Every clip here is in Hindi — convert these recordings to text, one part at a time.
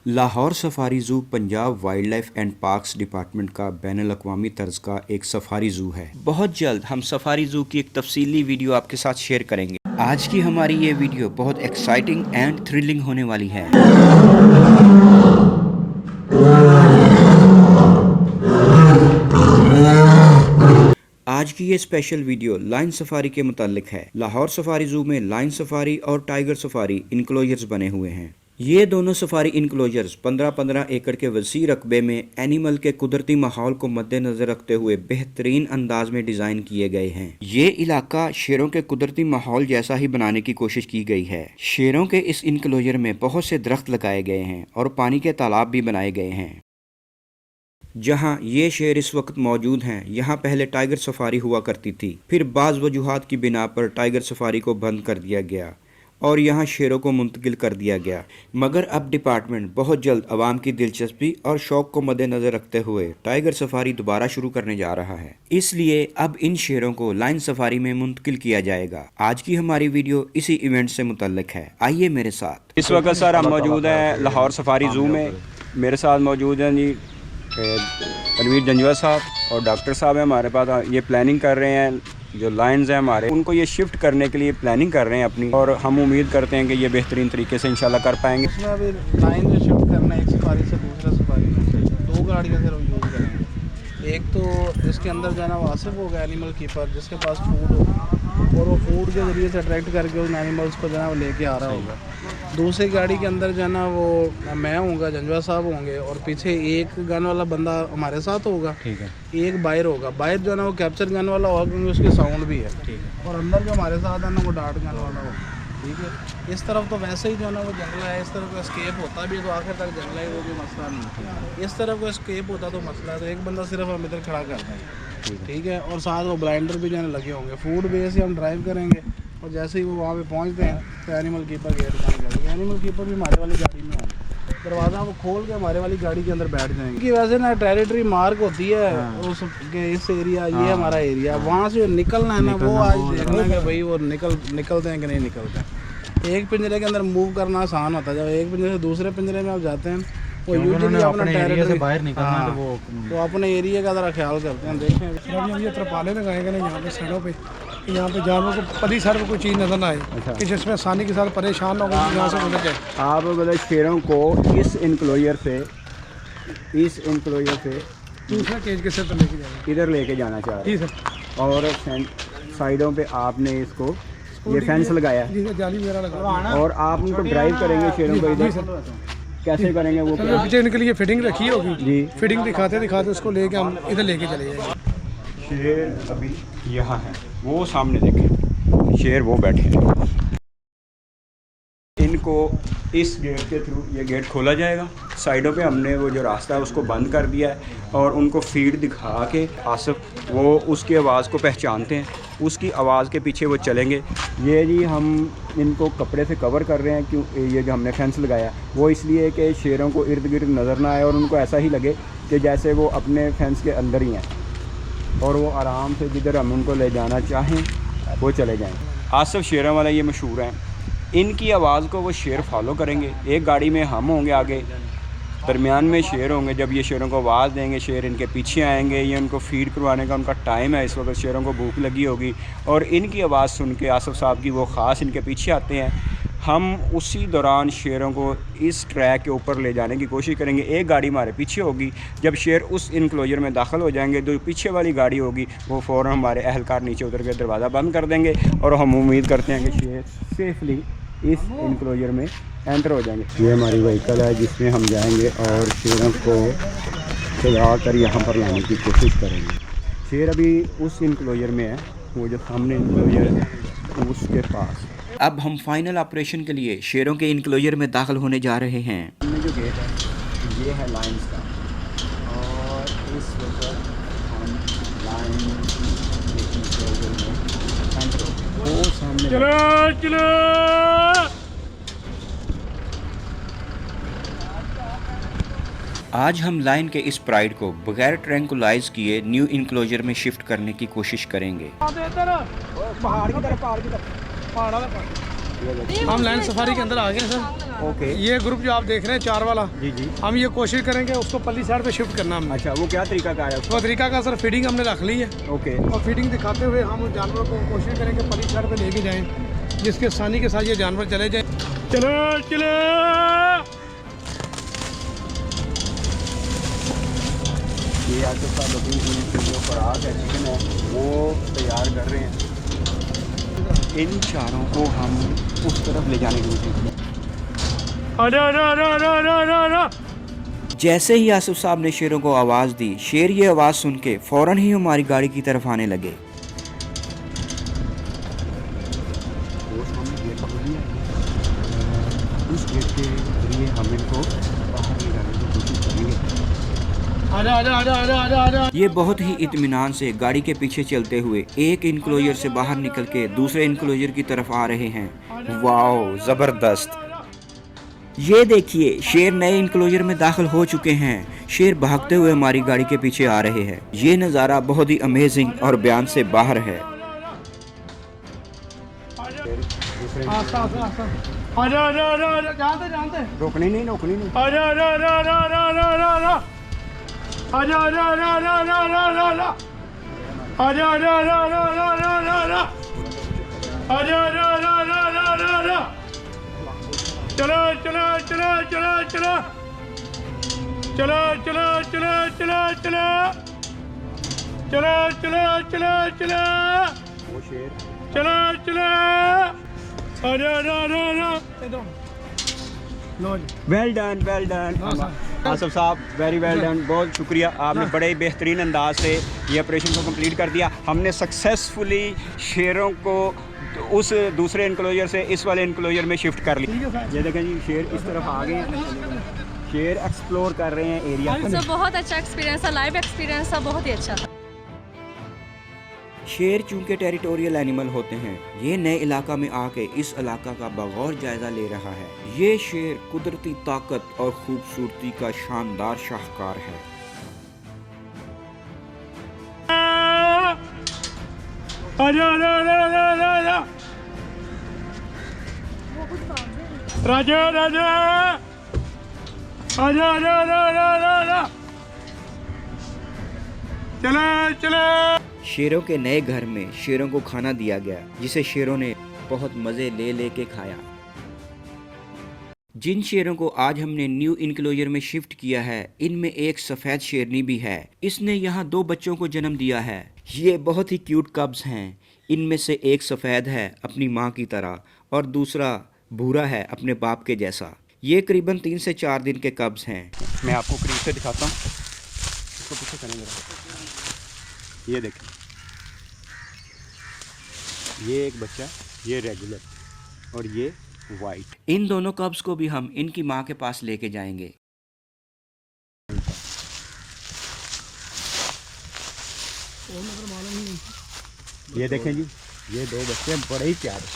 Lahore safari zoo Punjab wild life and parks department का बैनुल-अक़वामी तर्ज का एक सफारी ज़ू है। बहुत जल्द हम सफारी ज़ू की एक तफसीली वीडियो आपके साथ शेयर करेंगे। आज की हमारी ये वीडियो बहुत एक्साइटिंग एंड थ्रिलिंग होने वाली है। आज की ये स्पेशल वीडियो लाइन सफारी के मुतालिक है। लाहौर सफारी ज़ू में लाइन सफारी और टाइगर सफारी इनक्लोजर्स बने हुए हैं। ये दोनों सफारी इनक्लोजर्स 15-15 एकड़ के वसी रकबे में एनिमल के कुदरती माहौल को मद्देनजर रखते हुए बेहतरीन अंदाज में डिजाइन किए गए हैं। ये इलाका शेरों के कुदरती माहौल जैसा ही बनाने की कोशिश की गई है। शेरों के इस इनक्लोजर में बहुत से दरख्त लगाए गए हैं और पानी के तालाब भी बनाए गए हैं। जहां ये शेर इस वक्त मौजूद हैं, यहां पहले टाइगर सफारी हुआ करती थी, फिर बाज़ वजूहात की बिना पर टाइगर सफारी को बंद कर दिया गया और यहाँ शेरों को मुंतकिल कर दिया गया। मगर अब डिपार्टमेंट बहुत जल्द आवाम की दिलचस्पी और शौक को मद्देनजर रखते हुए टाइगर सफारी दोबारा शुरू करने जा रहा है। इसलिए अब इन शेरों को लाइन सफारी में मुंतकिल किया जाएगा। आज की हमारी वीडियो इसी इवेंट से मुतल्लिक है, आइए मेरे साथ। इस वक्त सर हम मौजूद हैं लाहौर सफारी ज़ू में। मेरे साथ मौजूद हैं जी तनवीर जंजवा साहब और डॉक्टर साहब हैं हमारे पास। ये प्लानिंग कर रहे हैं, जो लाइन्स हैं हमारे उनको ये शिफ्ट करने के लिए प्लानिंग कर रहे हैं अपनी, और हम उम्मीद करते हैं कि ये बेहतरीन तरीके से इंशाल्लाह कर पाएंगे। इसमें अभी लाइन जो शिफ्ट करना है एक सफारी से दूसरा सफारी में, दो गाड़ियाँ सिर्फ यूज़ करेंगे। एक तो इसके अंदर जाना वासिफ होगा एनिमल कीपर, जिसके पास फूड हो और वो फूड के ज़रिए से अट्रैक्ट करके उन एनिमल्स को जो है वो लेके आ रहा होगा। दूसरी गाड़ी के अंदर जो है ना वो मैं होऊंगा, जंजवा साहब होंगे और पीछे एक गन वाला बंदा हमारे साथ होगा। ठीक है। एक बायर होगा, बायर जो है ना वो कैप्चर गन वाला होगा क्योंकि उसके साउंड भी है। ठीक है। और अंदर जो हमारे साथ है ना वो डार्ट गन वाला होगा। ठीक है। इस तरफ तो वैसे ही जो है ना वो जंगला है, इस तरफ को एस्केप होता भी है तो आखिर तक जंगला है, वो भी मसला नहीं। इस तरफ को एस्केप होता तो मसला है, तो एक बंदा सिर्फ हम इधर खड़ा करते हैं। ठीक है। और साथ वो ब्लाइंडर भी जो है लगे होंगे। फूड बेस से हम ड्राइव करेंगे और जैसे ही वो वहाँ पे पहुँचते हैं तो एनिमल कीपर गेट बंद करेंगे। एनिमल कीपर भी हमारे वाली गाड़ी में होंगे, दरवाज़ा वो खोल के हमारे वाली गाड़ी के अंदर बैठ जाएंगे। कि वैसे ना टेरिटरी मार्क होती है उस इस एरिया, ये हमारा एरिया, वहाँ से निकलना है ना वो आज देखना है कि भाई वो निकलते हैं कि नहीं निकलते हैं। एक पिंजरे के अंदर मूव करना आसान होता है, जब एक पिंजरे से दूसरे पिंजरे में आप जाते हैं वो यूजुअली अपना टेरिटरी से बाहर निकलना है तो वो अपने एरिया का ज़रा ख्याल करते हैं। देखें ये तरपाले लगाए गए ना यहाँ पे सड़कों पे, यहाँ पे जानवरों को पली सर कोई चीज़ नजर ना आए कि जिसमें आसानी के साथ परेशान ना हो, यहाँ से गुजर जाए। आप मतलब शेरों को इस इनक्लोजर से दूसरा केज के साथ लेके जाएंगे, इधर लेके जाना चाह रहे हैं। ठीक और साइडों पे आपने इसको ये फेंस लगाया है, जाली वगैरह लगा और आप उनको ड्राइव करेंगे शेरों को इधर कैसे करेंगे वो पीछे इनके लिए फिटिंग रखी होगी जी। फिटिंग दिखाते उसको लेके हम इधर लेके चले जाएंगे। शेर अभी यहाँ है, वो सामने देखें, शेर वो बैठे हैं। इनको इस गेट के थ्रू ये गेट खोला जाएगा। साइडों पे हमने वो जो रास्ता है उसको बंद कर दिया है और उनको फीड दिखा के आसिफ वो उसकी आवाज़ को पहचानते हैं, उसकी आवाज़ के पीछे वो चलेंगे। ये जी हम इनको कपड़े से कवर कर रहे हैं, क्यों ये जो हमने फेंस लगाया वो इसलिए कि शेरों को इर्द गिर्द नज़र ना आए और उनको ऐसा ही लगे कि जैसे वो अपने फेंस के अंदर ही हैं और वो आराम से जिधर हम उनको ले जाना चाहें वो चले जाएँ। आसिफ शेरों वाला ये मशहूर हैं, इनकी आवाज़ को वो शेर फॉलो करेंगे। एक गाड़ी में हम होंगे आगे, दरमियान में शेर होंगे। जब ये शेरों को आवाज़ देंगे शेर इनके पीछे आएंगे। ये उनको फीड करवाने का उनका टाइम है, इस वक्त शेरों को भूख लगी होगी और इनकी आवाज़ सुन के आसिफ साहब की वो ख़ास इनके पीछे आते हैं। हम उसी दौरान शेरों को इस ट्रैक के ऊपर ले जाने की कोशिश करेंगे। एक गाड़ी हमारे पीछे होगी, जब शेर उस इनक्लोजर में दाखिल हो जाएंगे तो पीछे वाली गाड़ी होगी वो फ़ौरन हमारे अहलकार नीचे उतर के दरवाज़ा बंद कर देंगे और हम उम्मीद करते हैं कि शेर सेफली इस इनक्लोजर में एंटर हो जाएंगे। ये हमारी व्हीकल है जिसमें हम जाएंगे और शेरों को चला कर यहाँ पर लाने की कोशिश करेंगे। शेर अभी उस इनक्लोजर में है, वो जो सामने इनक्लोजर है उसके पास। अब हम फाइनल ऑपरेशन के लिए शेरों के इनक्लोजर में दाखिल होने जा रहे हैं। सामने जो गेट है ये है लाइन्स का और इस वक्त हम लाइन इनक्लोजर में एंटर हो गए। वो सामने चलो आज हम लाइन के इस प्राइड को बगैर ट्रैंकुलाइज किए न्यू इनक्लोजर में शिफ्ट करने की कोशिश करेंगे। पहाड़ की तरफ हम लाइन सफारी के अंदर आ गए हैं सर। ओके ये ग्रुप जो आप देख रहे हैं 4 वाला, जी जी। हम ये कोशिश करेंगे उसको पल्ली साइड पे शिफ्ट करना हमने। अच्छा, वो क्या तरीका का है उसका? तो तरीका का सर फीडिंग हमने रख ली है ओके और फीडिंग दिखाते हुए हम उस जानवर को कोशिश करेंगे पल्ली साइड पे लेके जाएं, जिसके आसानी के साथ ये जानवर चले जाएं। चलो चलो ये आसफ साहब अभी जो खुराक है चिकन है वो तैयार कर रहे हैं। इन चारों को हम उस तरफ ले जाने की कोशिश करें। जैसे ही आसिफ साहब ने शेरों को आवाज़ दी, शेर ये आवाज़ सुन के फ़ौरन ही हमारी गाड़ी की तरफ आने लगे। वो सामने गेट पकड़ लिया है। उस गेट के जरिए हम इनको बाहर ले जाने की कोशिश करेंगे। ये बहुत ही इत्मीनान से गाड़ी के पीछे चलते हुए एक इनक्लोजर से बाहर निकल के दूसरे इनक्लोजर की तरफ आ रहे हैं। वाओ, ज़बरदस्त। ये देखिए, शेर नए इनक्लोजर में दाखिल हो चुके हैं। शेर भागते हुए हमारी गाड़ी के पीछे आ रहे हैं। ये नज़ारा बहुत ही अमेजिंग और बयान से बाहर है। रोकनी नहीं रोकनी नहीं। चलो चलो चलो चलो चलो चलो चलो चलो चलो चलो चलो चलो चलो चलो वो शेर चलो चलो वेल डन आसफ साहब, वेरी वेल डन। बहुत शुक्रिया, आपने बड़े ही बेहतरीन अंदाज से ये ऑपरेशन को कंप्लीट कर दिया। हमने सक्सेसफुली शेरों को उस दूसरे इनक्लोजर से इस वाले इनक्लोजर में शिफ्ट कर लिया। ये देखें जी, शेर इस तरफ आ गए हैं। शेर एक्सप्लोर कर रहे हैं एरिया। सर बहुत अच्छा एक्सपीरियंस था, लाइव एक्सपीरियंस था, बहुत ही अच्छा था। शेर चूंकि टेरिटोरियल एनिमल होते हैं, ये नए इलाका में आके इस इलाका का बगौर जायजा ले रहा है। ये शेर कुदरती ताकत और खूबसूरती का शानदार शाहकार है। राजा राजा आजा आजा आजा चलो चलो। शेरों के नए घर में शेरों को खाना दिया गया, जिसे शेरों ने बहुत मज़े ले लेके खाया। जिन शेरों को आज हमने न्यू इनक्लोजर में शिफ्ट किया है, इनमें एक सफ़ेद शेरनी भी है। इसने यहाँ 2 बच्चों को जन्म दिया है। ये बहुत ही क्यूट कब्स हैं। इनमें से एक सफ़ेद है अपनी माँ की तरह और दूसरा भूरा है अपने बाप के जैसा। ये करीबन 3 से 4 दिन के कब्स हैं। मैं आपको करीब से दिखाता हूँ। इसको पीछे करेंगे, ये देखें, ये एक बच्चा, ये रेगुलर और ये वाइट। इन दोनों कब्स को भी हम इनकी माँ के पास लेके जाएंगे। ये देखें जी, ये 2 बच्चे बड़े ही प्यारे।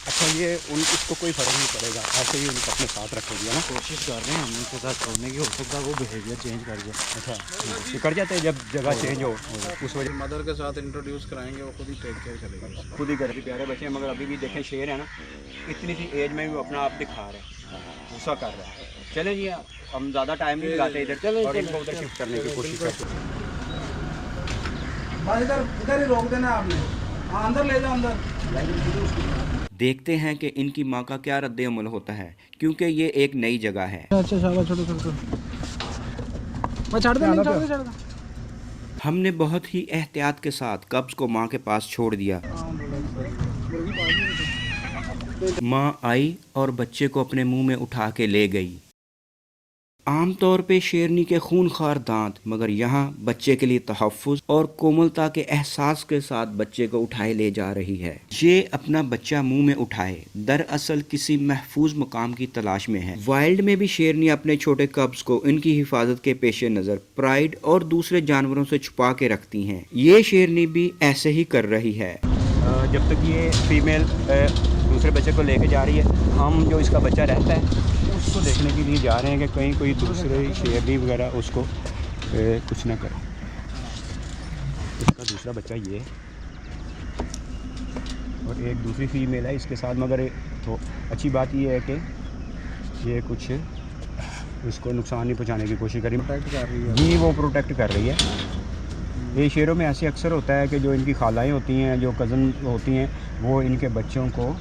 अच्छा, ये इसको कोई फ़र्क नहीं पड़ेगा, ऐसे ही उनको अपने साथ रखेंगे ना। कोशिश कर रहे हैं हम उनके साथ छोड़ने की, हो सकता है वो बिहेवियर चेंज कर जाए। अच्छा, ये कर जाते हैं जब जगह चेंज हो उस वजह मदर के साथ इंट्रोड्यूस कराएंगे, वो खुद ही टेक केयर करेगी। खुद ही करते प्यारे बच्चे हैं। मगर अभी भी देखें, शेर है ना, इतनी सी एज में भी अपना आप दिखा रहे हैं, गुस्सा कर रहा है। चलें जी, हम ज़्यादा टाइम नहीं लगाते इधर, और इनको उधर शिफ्ट करने की कोशिश करते हैं। इधर ही रोक देना आपने, अंदर ले जाओ अंदर। देखते हैं कि इनकी माँ का क्या रद्द-ए-अमल होता है, क्योंकि ये एक नई जगह है। अच्छा शाबाश, छोड़ो छोड़ो मैं छाड़ दे। हमने बहुत ही एहतियात के साथ कब्ज को माँ के पास छोड़ दिया। माँ आई और बच्चे को अपने मुंह में उठा के ले गई। आमतौर पे शेरनी के खूनखार दांत, मगर यहाँ बच्चे के लिए तहफ़्फ़ुज़ और कोमलता के एहसास के साथ बच्चे को उठाए ले जा रही है। ये अपना बच्चा मुंह में उठाए दरअसल किसी महफूज मकाम की तलाश में है। वाइल्ड में भी शेरनी अपने छोटे कब्ज को इनकी हिफाजत के पेश नज़र प्राइड और दूसरे जानवरों से छुपा के रखती हैं। ये शेरनी भी ऐसे ही कर रही है। जब तक ये फीमेल दूसरे बच्चे को लेके जा रही है, हम जो इसका बच्चा रहता है उसको देखने के लिए जा रहे हैं कि कहीं कोई दूसरे शेरनी वगैरह उसको कुछ ना करे। इसका दूसरा बच्चा ये है और एक दूसरी फीमेल है इसके साथ, मगर तो अच्छी बात ये है कि ये कुछ इसको नुकसान नहीं पहुंचाने की कोशिश करी, प्रोटेक्ट कर रही है। जी वो प्रोटेक्ट कर रही है। ये शेरों में ऐसे अक्सर होता है कि जो इनकी खालाएँ होती हैं, जो कज़न होती हैं, वो इनके बच्चों को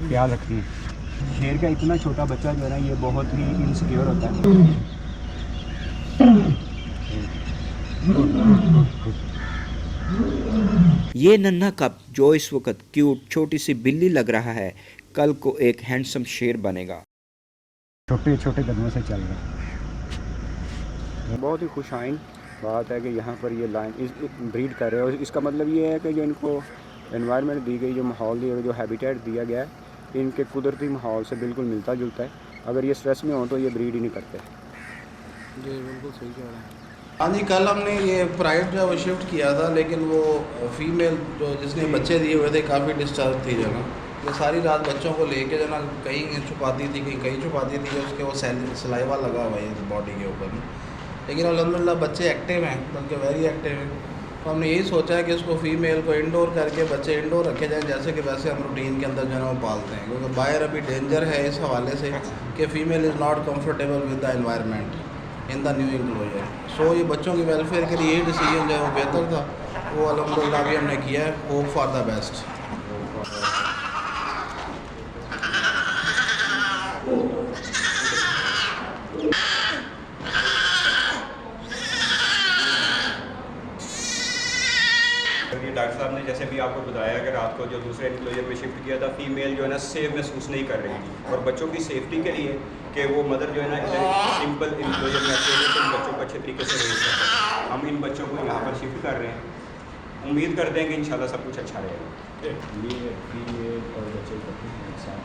ख्याल रखती हैं। शेर का इतना छोटा बच्चा जो है ना, ये बहुत ही इनसिक्योर होता है। ये नन्हा कप जो इस वक्त क्यूट छोटी सी बिल्ली लग रहा है, कल को एक हैंडसम शेर बनेगा। छोटे छोटे कदमों से चल रहा है। बहुत ही खुशाइन बात है कि यहाँ पर ये लाइन इस ब्रीड कर रहे हैं, और इसका मतलब ये है कि जो इनको एनवायरनमेंट दी गई, जो माहौल दिया गया, जो हैबिटेट दिया गया है, इनके कुदरती माहौल से बिल्कुल मिलता जुलता है। अगर ये स्ट्रेस में हो तो ये ब्रीड ही नहीं करते। जी बिल्कुल सही कह रहे हैं। हाँ जी, कल हमने ये प्राइड जो है वो शिफ्ट किया था, लेकिन वो फीमेल जो जिसने बच्चे दिए हुए थे काफ़ी डिस्टर्ब थी जो ना, वो सारी रात बच्चों को लेके जो ना कहीं छुपाती थी, कहीं छुपाती थी, उसके वो सलाइवा लगा हुआ है बॉडी के ऊपर। लेकिन अल्हम्दुलिल्लाह बच्चे एक्टिव हैं, बल्कि वेरी एक्टिव हैं। तो हमने यही सोचा है कि उसको फीमेल को इंडोर करके बच्चे इंडोर रखे जाएँ, जैसे कि वैसे हम रूटीन के अंदर जो है वो पालते हैं, क्योंकि बाहर अभी डेंजर है इस हवाले से कि female is not comfortable with the environment in the new enclosure. So ये बच्चों की वेलफेयर के लिए ये डिसीजन जो है वो बेहतर था, वो अल्हम्दुलिल्लाह भी हमने किया है। Hope for the best. ये डॉक्टर साहब ने जैसे भी आपको बताया कि रात को जो दूसरे इंक्लोजर में शिफ्ट किया था, फीमेल जो है ना सेफ महसूस नहीं कर रही थी, और बच्चों की सेफ्टी के लिए कि वो मदर जो है ना इधर सिंपल इंक्लोजर में अकेले तो इन बच्चों को अच्छे तरीके से रेज कर सकें। हम इन बच्चों को यहाँ पर शिफ्ट कर रहे हैं, उम्मीद करते हैं कि इंशाल्लाह सब कुछ अच्छा रहेगा। ये और बच्चे करते हैं एक साथ।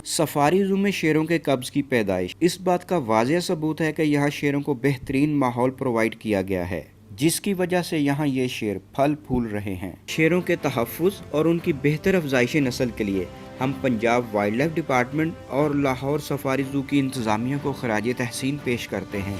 सफारी ज़ू में शेरों के कब्ज़ की पैदाइश इस बात का वाज़ेह सबूत है कि यहाँ शेरों को बेहतरीन माहौल प्रोवाइड किया गया है, जिसकी वजह से यहाँ ये शेर फल फूल रहे हैं। शेरों के तहफ़्फ़ुज़ और उनकी बेहतर अफजाइश नस्ल के लिए हम पंजाब वाइल्ड लाइफ डिपार्टमेंट और लाहौर सफारी ज़ू की इंतज़ामिया को ख़राज तहसीन पेश करते हैं।